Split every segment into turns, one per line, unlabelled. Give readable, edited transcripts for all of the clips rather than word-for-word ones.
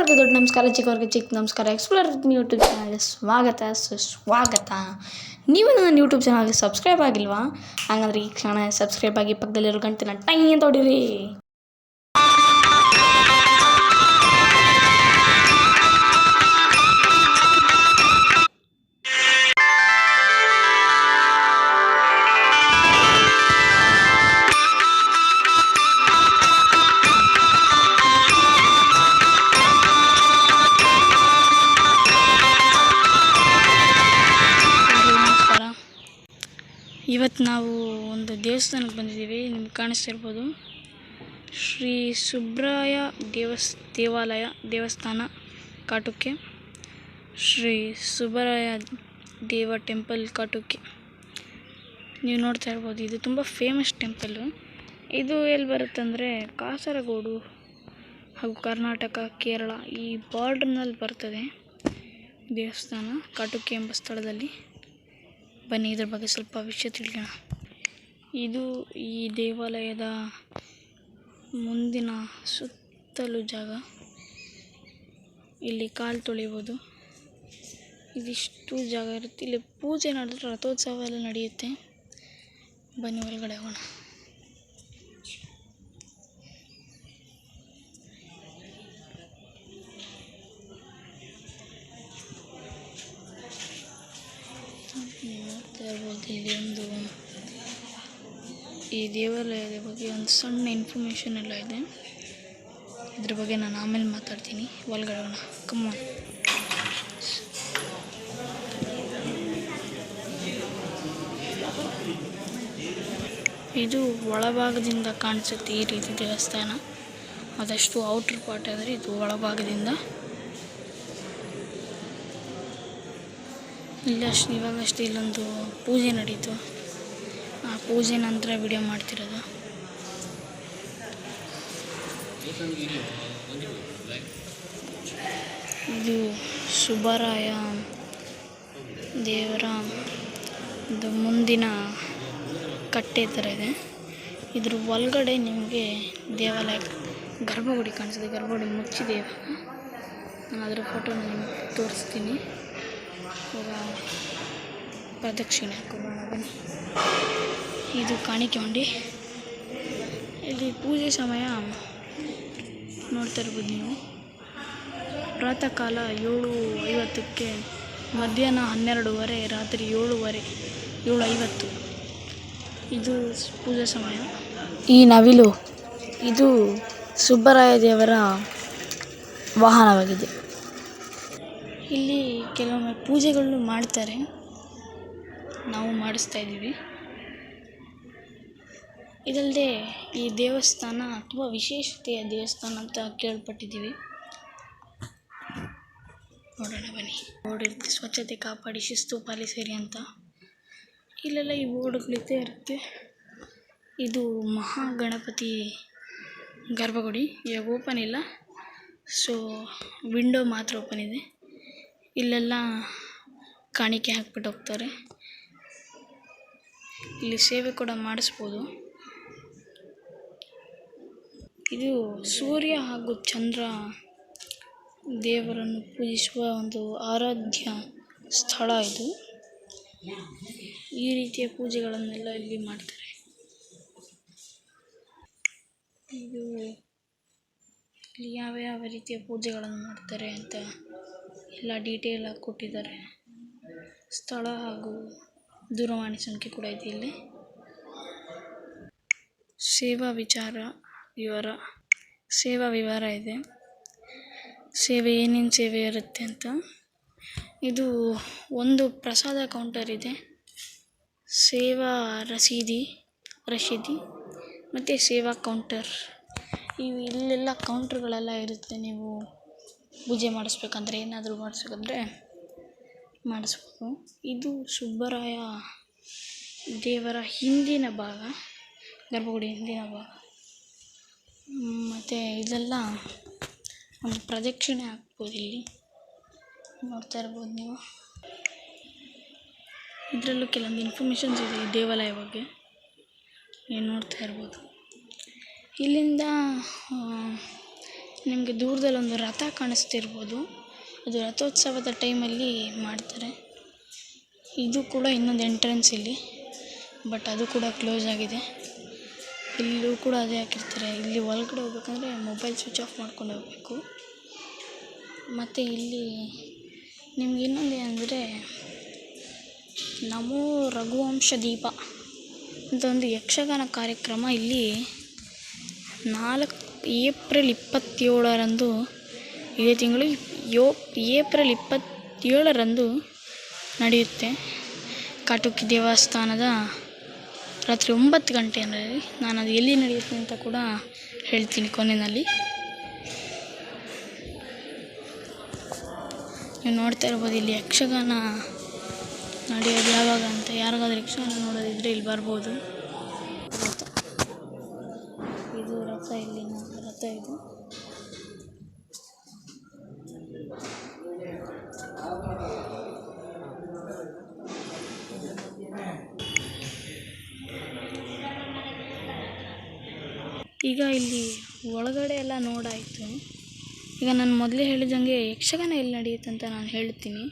ದೊಡ್ಡವ್ರಿಗೆ ದೊಡ್ಡ ನಮಸ್ಕಾರ, ಚಿಕ್ಕವ್ರಿಗೆ ಚಿಕ್ಕ ನಮಸ್ಕಾರ. ಎಕ್ಸ್ಪ್ಲೋರ್ ಯೂಟ್ಯೂಬ್ ಚಾನಲ್ಗೆ ಸ್ವಾಗತ ಸುಸ್ವಾಗತ. ನೀವು ನನ್ನ ಯೂಟ್ಯೂಬ್ ಚಾನಲ್ಗೆ ಸಬ್ಸ್ಕ್ರೈಬ್ ಆಗಿಲ್ವಾ? ಹಾಗಂದ್ರೆ ಈ ಕ್ಷಣ ಸಬ್ಸ್ಕ್ರೈಬ್ ಆಗಿ ಪಕ್ಕದಲ್ಲಿರೋ ಗಂಟೆನ ಟೈ ಅಂತ ಹೊಡೀರಿ. ಇವತ್ತು ನಾವು ಒಂದು ದೇವಸ್ಥಾನಕ್ಕೆ ಬಂದಿದ್ದೀವಿ. ನಿಮ್ಗೆ ಕಾಣಿಸ್ತಿರ್ಬೋದು, ಶ್ರೀ ಸುಬ್ರಾಯ ದೇವಸ್ಥಾನ ಕಾಟುಕ್ಕೆ, ಶ್ರೀ ಸುಬ್ಬರಾಯ ದೇವ ಟೆಂಪಲ್ ಕಾಟುಕ್ಕೆ. ನೀವು ನೋಡ್ತಾ ಇರ್ಬೋದು, ಇದು ತುಂಬ ಫೇಮಸ್ ಟೆಂಪಲ್ಲು. ಇದು ಎಲ್ಲಿ ಬರುತ್ತಂದರೆ ಕಾಸರಗೋಡು ಹಾಗೂ ಕರ್ನಾಟಕ, ಕೇರಳ ಈ ಬಾರ್ಡ್ರ್ನಲ್ಲಿ ಬರ್ತದೆ ದೇವಸ್ಥಾನ ಕಾಟುಕ್ಕೆ ಎಂಬ ಸ್ಥಳದಲ್ಲಿ. ಬನ್ನಿ ಇದ್ರ ಬಗ್ಗೆ ಸ್ವಲ್ಪ ವಿಷಯ ತಿಳಿಯೋಣ. ಇದು ಈ ದೇವಾಲಯದ ಮುಂದಿನ ಸುತ್ತಲೂ ಜಾಗ. ಇಲ್ಲಿ ಕಾಲು ತೊಳಿಬೋದು, ಇದಿಷ್ಟು ಜಾಗ ಇರುತ್ತೆ. ಇಲ್ಲಿ ಪೂಜೆ ನಡೆದ್ರೆ ರಥೋತ್ಸವ ಎಲ್ಲ ನಡೆಯುತ್ತೆ. ಬನ್ನಿ ಒಳಗಡೆ ಹೋಗೋಣ. ನೋಡ್ತಾ ಇರ್ಬೋದು, ಇಲ್ಲಿ ಈ ದೇವಾಲಯದ ಬಗ್ಗೆ ಒಂದು ಸಣ್ಣ ಇನ್ಫಾರ್ಮೇಷನ್ ಎಲ್ಲ ಇದೆ. ಇದ್ರ ಬಗ್ಗೆ ನಾನು ಆಮೇಲೆ ಮಾತಾಡ್ತೀನಿ. ಒಳಗಡೆ ಹೋಗೋಣ, ಕಮಾನ್. ಇದು ಒಳಭಾಗದಿಂದ ಕಾಣಿಸುತ್ತೆ ಈ ರೀತಿ ದೇವಸ್ಥಾನ. ಅದಷ್ಟು ಔಟ್ರ್ ಪಾರ್ಟ್ ಆದರೆ ಇದು ಒಳಭಾಗದಿಂದ. ಇವಾಗಷ್ಟೇ ಇಲ್ಲೊಂದು ಪೂಜೆ ನಡೀತು. ಆ ಪೂಜೆ ನಂತರ ವಿಡಿಯೋ ಮಾಡ್ತಿರೋದು. ಇದು ಸುಬ್ಬರಾಯ ದೇವರ ಮುಂದಿನ ಕಟ್ಟೆ ಥರ ಇದೆ. ಇದ್ರ ಒಳಗಡೆ ನಿಮಗೆ ದೇವಾಲಯ ಗರ್ಭಗುಡಿ ಕಾಣಿಸುತ್ತೆ. ಗರ್ಭಗುಡಿ ಮುಚ್ಚಿದೆ ಇವಾಗ. ನಾನು ಅದರ ಫೋಟೋನ ನಿಮಗೆ ತೋರಿಸ್ತೀನಿ. ಇವಾಗ ಪ್ರದಕ್ಷಿಣೆ ಹಾಕೋಣ ಬನ್ನಿ. ಇದು ಕಾಣಿಕೆ ಹೊಂಡಿ. ಇಲ್ಲಿ ಪೂಜೆ ಸಮಯ ನೋಡ್ತಾ ಇರ್ಬೋದು ನೀವು. ಪ್ರಾತಃ ಕಾಲ 7:50, ಮಧ್ಯಾಹ್ನ 12:30, ರಾತ್ರಿ 7:50 ಇದು ಪೂಜಾ ಸಮಯ. ಈ ನವಿಲು ಇದು ಸುಬ್ಬರಾಯ ದೇವರ ವಾಹನವಾಗಿದೆ. ಇಲ್ಲಿ ಕೆಲವೊಮ್ಮೆ ಪೂಜೆಗಳು ಮಾಡ್ತಾರೆ, ನಾವು ಮಾಡಿಸ್ತಾ ಇದ್ದೀವಿ. ಇದಲ್ಲದೆ ಈ ದೇವಸ್ಥಾನ ತುಂಬ ವಿಶೇಷತೆಯ ದೇವಸ್ಥಾನ ಅಂತ ಕೇಳ್ಪಟ್ಟಿದ್ದೀವಿ. ನೋಡೋಣ ಬನ್ನಿ. ಬೋರ್ಡ್ ಸ್ವಚ್ಛತೆ ಕಾಪಾಡಿ ಶಿಸ್ತು ಪಾಲಿಸಿರಿ ಅಂತ. ಇಲ್ಲೆಲ್ಲ ಈ ಬೋರ್ಡ್ಗಳಿದ್ದೇ ಇರುತ್ತೆ. ಇದು ಮಹಾಗಣಪತಿ ಗರ್ಭಗುಡಿ. ಇವಾಗ ಓಪನ್ ಇಲ್ಲ, ಸೊ ವಿಂಡೋ ಮಾತ್ರ ಓಪನ್ ಇದೆ. ಇಲ್ಲೆಲ್ಲ ಕಾಣಿಕೆ ಹಾಕ್ಬಿಟ್ಟು ಹೋಗ್ತಾರೆ. ಇಲ್ಲಿ ಸೇವೆ ಕೂಡ ಮಾಡಿಸ್ಬೋದು. ಇದು ಸೂರ್ಯ ಹಾಗೂ ಚಂದ್ರ ದೇವರನ್ನು ಪೂಜಿಸುವ ಒಂದು ಆರಾಧ್ಯ ಸ್ಥಳ. ಇದು ಈ ರೀತಿಯ ಪೂಜೆಗಳನ್ನೆಲ್ಲ ಇಲ್ಲಿ ಮಾಡ್ತಾರೆ. ಇದು ಇಲ್ಲಿ ಯಾವ ರೀತಿಯ ಪೂಜೆಗಳನ್ನು ಮಾಡ್ತಾರೆ ಅಂತ ಎಲ್ಲ ಡೀಟೇಲ್ ಆಗಿ ಕೊಟ್ಟಿದ್ದಾರೆ. ಸ್ಥಳ ಹಾಗೂ ದೂರವಾಣಿ ಸಂಖ್ಯೆ ಕೂಡ ಇದೆ. ಇಲ್ಲಿ ಸೇವಾ ವಿವರ ಇದೆ. ಸೇವೆ ಏನೇನು ಸೇವೆ ಇರುತ್ತೆ ಅಂತ. ಇದು ಒಂದು ಪ್ರಸಾದ ಕೌಂಟರ್ ಇದೆ, ಸೇವಾ ರಸೀದಿ ಮತ್ತು ಸೇವಾ ಕೌಂಟರ್. ಇಲ್ಲೆಲ್ಲ ಕೌಂಟ್ರ್ಗಳೆಲ್ಲ ಇರುತ್ತೆ. ನೀವು ಪೂಜೆ ಮಾಡಿಸ್ಬೇಕಂದ್ರೆ, ಏನಾದರೂ ಮಾಡಿಸ್ಬೇಕಂದ್ರೆ ಮಾಡಿಸ್ಬೋದು. ಇದು ಸುಬ್ಬರಾಯ ದೇವರ ಹಿಂದಿನ ಭಾಗ, ಗರ್ಭಗುಡಿ ಹಿಂದಿನ ಭಾಗ. ಮತ್ತು ಇದೆಲ್ಲ ಒಂದು ಪ್ರದಕ್ಷಿಣೆ ಹಾಕ್ಬೋದು. ಇಲ್ಲಿ ನೋಡ್ತಾ ಇರ್ಬೋದು ನೀವು. ಇದರಲ್ಲೂ ಕೆಲವೊಂದು ಇನ್ಫಾರ್ಮೇಷನ್ಸ್ ಇದೆ ಈ ದೇವಾಲಯ ಬಗ್ಗೆ, ನೀವು ನೋಡ್ತಾ ಇರ್ಬೋದು. ಇಲ್ಲಿಂದ ನಿಮಗೆ ದೂರದಲ್ಲಿ ಒಂದು ರಥ ಕಾಣಿಸ್ತಿರ್ಬೋದು, ಅದು ರಥೋತ್ಸವದ ಟೈಮಲ್ಲಿ ಮಾಡ್ತಾರೆ. ಇದು ಕೂಡ ಇನ್ನೊಂದು ಎಂಟ್ರೆನ್ಸ್ ಇಲ್ಲಿ, ಬಟ್ ಅದು ಕೂಡ ಕ್ಲೋಸ್ ಆಗಿದೆ. ಇಲ್ಲೂ ಕೂಡ ಅದೇ ಹಾಕಿರ್ತಾರೆ. ಇಲ್ಲಿ ಒಳಗಡೆ ಹೋಗ್ಬೇಕಂದ್ರೆ ಮೊಬೈಲ್ ಸ್ವಿಚ್ ಆಫ್ ಮಾಡ್ಕೊಂಡು ಹೋಗಬೇಕು. ಮತ್ತು ಇಲ್ಲಿ ನಿಮ್ಗೆ ಇನ್ನೊಂದು ಏನಂದರೆ ನಮೋ ರಘುವಂಶ ದೀಪ ಅಂತ ಒಂದು ಯಕ್ಷಗಾನ ಕಾರ್ಯಕ್ರಮ ಇಲ್ಲಿ ಏಪ್ರಿಲ್ 27ರಂದು, ಇದೇ ತಿಂಗಳು ಏಪ್ರಿಲ್ 27ರಂದು ನಡೆಯುತ್ತೆ. ಕಾಟುಕಿ ದೇವಸ್ಥಾನದ ರಾತ್ರಿ 9 ಗಂಟೆಯಲ್ಲಿ. ನಾನು ಅದು ಎಲ್ಲಿ ನಡೆಯುತ್ತೆ ಅಂತ ಕೂಡ ಹೇಳ್ತೀನಿ ಕೊನೆಯಲ್ಲಿ. ನೀವು ನೋಡ್ತಾ ಇರ್ಬೋದು ಇಲ್ಲಿ ಯಕ್ಷಗಾನ ನಡೆಯೋದು ಯಾವಾಗ ಅಂತ. ಯಾರಿಗಾದ್ರೂ ಯಕ್ಷಗಾನ ನೋಡೋದಿದ್ರೆ ಇಲ್ಲಿ ಬರ್ಬೋದು. ಇದು ರಥ, ಇಲ್ಲಿನ ರಥ ಇದು. ಈಗ ಇಲ್ಲಿ ಒಳಗಡೆ ಎಲ್ಲ ನೋಡಾಯಿತು. ಈಗ ನಾನು ಮೊದಲೇ ಹೇಳಿದಂಗೆ ಯಕ್ಷಗಾನ ಎಲ್ಲಿ ನಡೆಯುತ್ತೆ ಅಂತ ನಾನು ಹೇಳ್ತೀನಿ.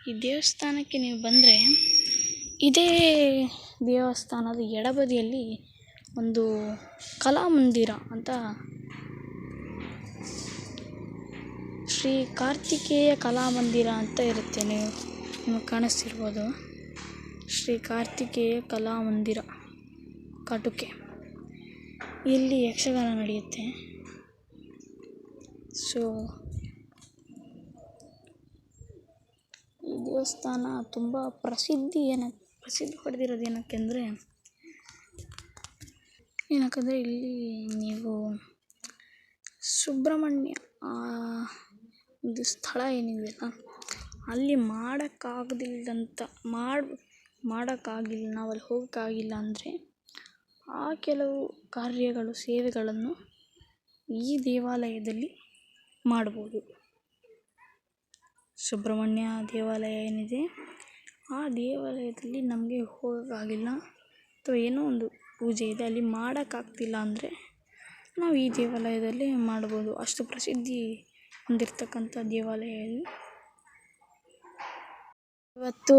ಈ ದೇವಸ್ಥಾನಕ್ಕೆ ನೀವು ಬಂದರೆ ಇದೇ ದೇವಸ್ಥಾನದ ಎಡಬದಿಯಲ್ಲಿ ಒಂದು ಕಲಾಮಂದಿರ ಅಂತ, ಶ್ರೀ ಕಾರ್ತಿಕೇಯ ಕಲಾಮಂದಿರ ಅಂತ ಇರುತ್ತೆ. ನಿಮಗೆ ಕಾಣಿಸ್ತಿರ್ಬೋದು, ಶ್ರೀ ಕಾರ್ತಿಕೇಯ ಕಲಾಮಂದಿರ ಕಾಟುಕೆ. ಇಲ್ಲಿ ಯಕ್ಷಗಾನ ನಡೆಯುತ್ತೆ. ಸೊ ಈ ದೇವಸ್ಥಾನ ತುಂಬ ಪ್ರಸಿದ್ಧಿ ಪಡೆದಿರೋದು ಏನಕ್ಕೆಂದರೆ ಇಲ್ಲಿ ನೀವು ಸುಬ್ರಹ್ಮಣ್ಯ ಒಂದು ಸ್ಥಳ ಏನಿದೆಯಲ್ಲ, ಅಲ್ಲಿ ಮಾಡೋಕ್ಕಾಗಿಲ್ಲ, ನಾವಲ್ಲಿ ಹೋಗೋಕ್ಕಾಗಿಲ್ಲ ಅಂದರೆ ಆ ಕೆಲವು ಕಾರ್ಯಗಳು, ಸೇವೆಗಳನ್ನು ಈ ದೇವಾಲಯದಲ್ಲಿ ಮಾಡ್ಬೋದು. ಸುಬ್ರಹ್ಮಣ್ಯ ದೇವಾಲಯ ಏನಿದೆ, ಆ ದೇವಾಲಯದಲ್ಲಿ ನಮಗೆ ಹೋಗೋಕ್ಕಾಗಿಲ್ಲ ಅಥವಾ ಏನೋ ಒಂದು ಪೂಜೆ ಇದೆ, ಅಲ್ಲಿ ಮಾಡೋಕ್ಕಾಗ್ತಿಲ್ಲ ಅಂದರೆ ನಾವು ಈ ದೇವಾಲಯದಲ್ಲಿ ಮಾಡ್ಬೋದು. ಅಷ್ಟು ಪ್ರಸಿದ್ಧಿ ಹೊಂದಿರತಕ್ಕಂಥ ದೇವಾಲಯ ಇದು. ಇವತ್ತು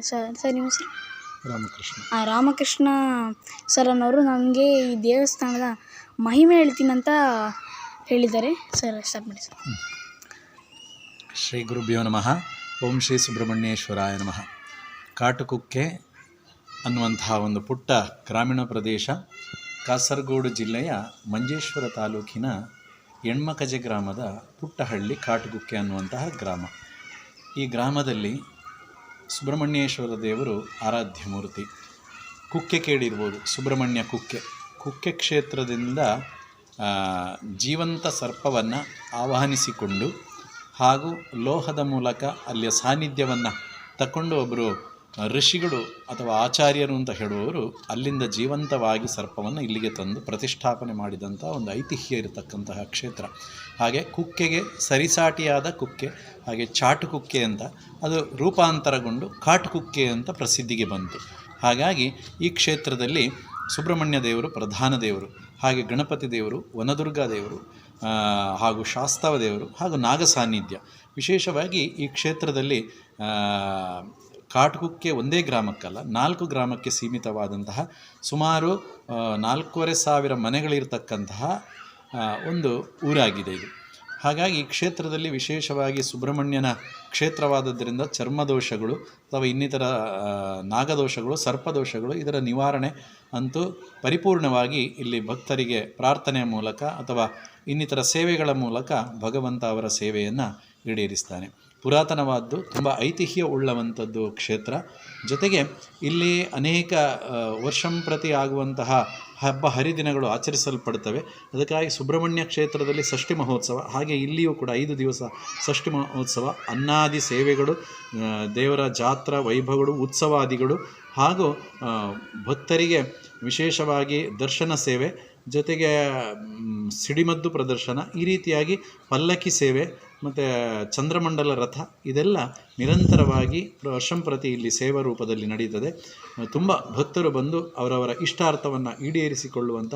ಸರ್ ನಿಮ್ಮ ಹೆಸರು? ರಾಮಕೃಷ್ಣ ಸರ್ ಅನ್ನೋರು ನನಗೆ ಈ ದೇವಸ್ಥಾನದ ಮಹಿಮೆ ಹೇಳ್ತೀನಂತ ಹೇಳಿದ್ದಾರೆ. ಸರ್ ಸ್ಟಾರ್ಟ್ ಮಾಡಿ ಸರ್.
ಶ್ರೀ ಗುರುಭ್ಯೋ ನಮಃ. ಓಂ ಶ್ರೀ ಸುಬ್ರಹ್ಮಣ್ಯೇಶ್ವರಾಯ ನಮಃ. ಕಾಟುಕುಕ್ಕೆ ಅನ್ನುವಂತಹ ಒಂದು ಪುಟ್ಟ ಗ್ರಾಮೀಣ ಪ್ರದೇಶ, ಕಾಸರಗೋಡು ಜಿಲ್ಲೆಯ ಮಂಜೇಶ್ವರ ತಾಲೂಕಿನ ಎಣ್ಮಕಜೆ ಗ್ರಾಮದ ಪುಟ್ಟ ಹಳ್ಳಿ ಕಾಟುಕುಕ್ಕೆ ಅನ್ನುವಂತಹ ಗ್ರಾಮ. ಈ ಗ್ರಾಮದಲ್ಲಿ ಸುಬ್ರಹ್ಮಣ್ಯೇಶ್ವರ ದೇವರು ಆರಾಧ್ಯ ಮೂರ್ತಿ. ಕುಕ್ಕೆ ಕೇಳಿರ್ಬೋದು, ಸುಬ್ರಹ್ಮಣ್ಯ ಕುಕ್ಕೆ ಕ್ಷೇತ್ರದಿಂದ ಜೀವಂತ ಸರ್ಪವನ್ನು ಆವಾಹನಿಸಿಕೊಂಡು ಹಾಗೂ ಲೋಹದ ಮೂಲಕ ಅಲ್ಲಿಯ ಸಾನ್ನಿಧ್ಯವನ್ನು ತಗೊಂಡು ಒಬ್ಬರು ಋಷಿಗಳು ಅಥವಾ ಆಚಾರ್ಯರು ಅಂತ ಹೇಳುವವರು ಅಲ್ಲಿಂದ ಜೀವಂತವಾಗಿ ಸರ್ಪವನ್ನು ಇಲ್ಲಿಗೆ ತಂದು ಪ್ರತಿಷ್ಠಾಪನೆ ಮಾಡಿದಂಥ ಒಂದು ಐತಿಹ್ಯ ಇರತಕ್ಕಂತಹ ಕ್ಷೇತ್ರ. ಹಾಗೆ ಕುಕ್ಕೆಗೆ ಸರಿಸಾಟಿಯಾದ ಕುಕ್ಕೆ, ಹಾಗೆ ಚಾಟುಕುಕ್ಕೆ ಅಂತ ಅದು ರೂಪಾಂತರಗೊಂಡು ಕಾಟುಕುಕ್ಕೆ ಅಂತ ಪ್ರಸಿದ್ಧಿಗೆ ಬಂತು. ಹಾಗಾಗಿ ಈ ಕ್ಷೇತ್ರದಲ್ಲಿ ಸುಬ್ರಹ್ಮಣ್ಯ ದೇವರು ಪ್ರಧಾನ ದೇವರು, ಹಾಗೆ ಗಣಪತಿ ದೇವರು, ವನದುರ್ಗಾ ದೇವರು ಹಾಗೂ ಶಾಸ್ತವ ದೇವರು ಹಾಗೂ ನಾಗ ಸಾನ್ನಿಧ್ಯ. ವಿಶೇಷವಾಗಿ ಈ ಕ್ಷೇತ್ರದಲ್ಲಿ ಕಾಟುಕುಕ್ಕೆ ಒಂದೇ ಗ್ರಾಮಕ್ಕಲ್ಲ, 4 ಗ್ರಾಮಕ್ಕೆ ಸೀಮಿತವಾದಂತಹ ಸುಮಾರು 4,500 ಮನೆಗಳಿರ್ತಕ್ಕಂತಹ ಒಂದು ಊರಾಗಿದೆ ಇದು. ಹಾಗಾಗಿ ಈ ಕ್ಷೇತ್ರದಲ್ಲಿ ವಿಶೇಷವಾಗಿ ಸುಬ್ರಹ್ಮಣ್ಯನ ಕ್ಷೇತ್ರವಾದದ್ದರಿಂದ ಚರ್ಮದೋಷಗಳು ಅಥವಾ ಇನ್ನಿತರ ನಾಗದೋಷಗಳು, ಸರ್ಪದೋಷಗಳು ಇದರ ನಿವಾರಣೆ ಅಂತೂ ಪರಿಪೂರ್ಣವಾಗಿ ಇಲ್ಲಿ ಭಕ್ತರಿಗೆ ಪ್ರಾರ್ಥನೆಯ ಮೂಲಕ ಅಥವಾ ಇನ್ನಿತರ ಸೇವೆಗಳ ಮೂಲಕ ಭಗವಂತ ಅವರ ಸೇವೆಯನ್ನು ಈಡೇರಿಸ್ತಾನೆ. ಪುರಾತನವಾದ್ದು, ತುಂಬ ಐತಿಹ್ಯ ಉಳ್ಳವಂಥದ್ದು ಕ್ಷೇತ್ರ. ಜೊತೆಗೆ ಇಲ್ಲಿ ಅನೇಕ ವರ್ಷಂಪ್ರತಿ ಆಗುವಂತಹ ಹಬ್ಬ ಹರಿದಿನಗಳು ಆಚರಿಸಲ್ಪಡ್ತವೆ. ಅದಕ್ಕಾಗಿ ಸುಬ್ರಹ್ಮಣ್ಯ ಕ್ಷೇತ್ರದಲ್ಲಿ ಷಷ್ಠಿ ಮಹೋತ್ಸವ, ಹಾಗೆ ಇಲ್ಲಿಯೂ ಕೂಡ 5 ದಿವಸ ಷಷ್ಠಿ ಮಹೋತ್ಸವ, ಅನ್ನಾದಿ ಸೇವೆಗಳು, ದೇವರ ಜಾತ್ರಾ ವೈಭವಗಳು, ಉತ್ಸವಾದಿಗಳು ಹಾಗೂ ಭಕ್ತರಿಗೆ ವಿಶೇಷವಾಗಿ ದರ್ಶನ ಸೇವೆ, ಜೊತೆಗೆ ಸಿಡಿಮದ್ದು ಪ್ರದರ್ಶನ, ಈ ರೀತಿಯಾಗಿ ಪಲ್ಲಕ್ಕಿ ಸೇವೆ ಮತ್ತು ಚಂದ್ರಮಂಡಲ ರಥ ಇದೆಲ್ಲ ನಿರಂತರವಾಗಿ ವರ್ಷಂಪ್ರತಿ ಇಲ್ಲಿ ಸೇವಾ ರೂಪದಲ್ಲಿ ನಡೀತದೆ. ತುಂಬ ಭಕ್ತರು ಬಂದು ಅವರವರ ಇಷ್ಟಾರ್ಥವನ್ನು ಈಡೇರಿಸಿಕೊಳ್ಳುವಂಥ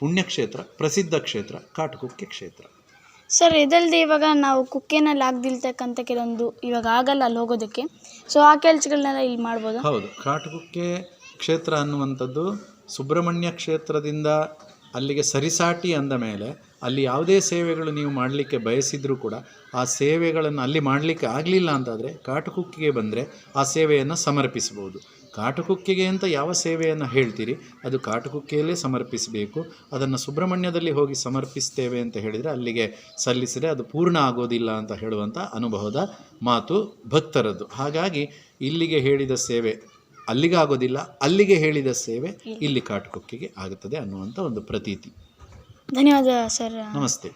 ಪುಣ್ಯಕ್ಷೇತ್ರ, ಪ್ರಸಿದ್ಧ ಕ್ಷೇತ್ರ ಕಾಟುಕುಕ್ಕೆ ಕ್ಷೇತ್ರ.
ಸರ್ ಇದಲ್ಲದೆ ಇವಾಗ ನಾವು ಕುಕ್ಕೆನಲ್ಲಿ ಆಗದಿಲ್ತಕ್ಕಂಥ ಕೆಲವೊಂದು ಇವಾಗ ಆಗಲ್ಲ ಅಲ್ಲಿ ಹೋಗೋದಕ್ಕೆ, ಸೊ ಆ ಕೆಲಸಗಳನ್ನೆಲ್ಲ ಇಲ್ಲಿ ಮಾಡ್ಬೋದು.
ಹೌದು, ಕಾಟುಕುಕ್ಕೆ ಕ್ಷೇತ್ರ ಅನ್ನುವಂಥದ್ದು ಸುಬ್ರಹ್ಮಣ್ಯ ಕ್ಷೇತ್ರದಿಂದ ಅಲ್ಲಿಗೆ ಸರಿಸಾಟಿ ಅಂದ ಮೇಲೆ ಅಲ್ಲಿ ಯಾವುದೇ ಸೇವೆಗಳು ನೀವು ಮಾಡಲಿಕ್ಕೆ ಬಯಸಿದರೂ ಕೂಡ ಆ ಸೇವೆಗಳನ್ನು ಅಲ್ಲಿ ಮಾಡಲಿಕ್ಕೆ ಆಗಲಿಲ್ಲ ಅಂತಾದರೆ ಕಾಟುಕುಕ್ಕೆಗೆ ಬಂದರೆ ಆ ಸೇವೆಯನ್ನು ಸಮರ್ಪಿಸಬಹುದು. ಕಾಟುಕುಕ್ಕೆಗೆ ಅಂತ ಯಾವ ಸೇವೆಯನ್ನು ಹೇಳ್ತೀರಿ ಅದು ಕಾಟುಕುಕ್ಕೆಯಲ್ಲೇ ಸಮರ್ಪಿಸಬೇಕು. ಅದನ್ನು ಸುಬ್ರಹ್ಮಣ್ಯದಲ್ಲಿ ಹೋಗಿ ಸಮರ್ಪಿಸ್ತೇವೆ ಅಂತ ಹೇಳಿದರೆ ಅಲ್ಲಿಗೆ ಸಲ್ಲಿಸಿದರೆ ಅದು ಪೂರ್ಣ ಆಗೋದಿಲ್ಲ ಅಂತ ಹೇಳುವಂಥ ಅನುಭವದ ಮಾತು ಭಕ್ತರದ್ದು. ಹಾಗಾಗಿ ಇಲ್ಲಿಗೆ ಹೇಳಿದ ಸೇವೆ ಅಲ್ಲಿಗಾಗೋದಿಲ್ಲ, ಅಲ್ಲಿಗೆ ಹೇಳಿದ ಸೇವೆ ಇಲ್ಲಿ ಕಾಟುಕುಕ್ಕೆಗೆ ಆಗುತ್ತದೆ ಅನ್ನುವಂಥ ಒಂದು ಪ್ರತೀತಿ.
ಧನ್ಯವಾದ ಸರ್.
ನಮಸ್ತೆ.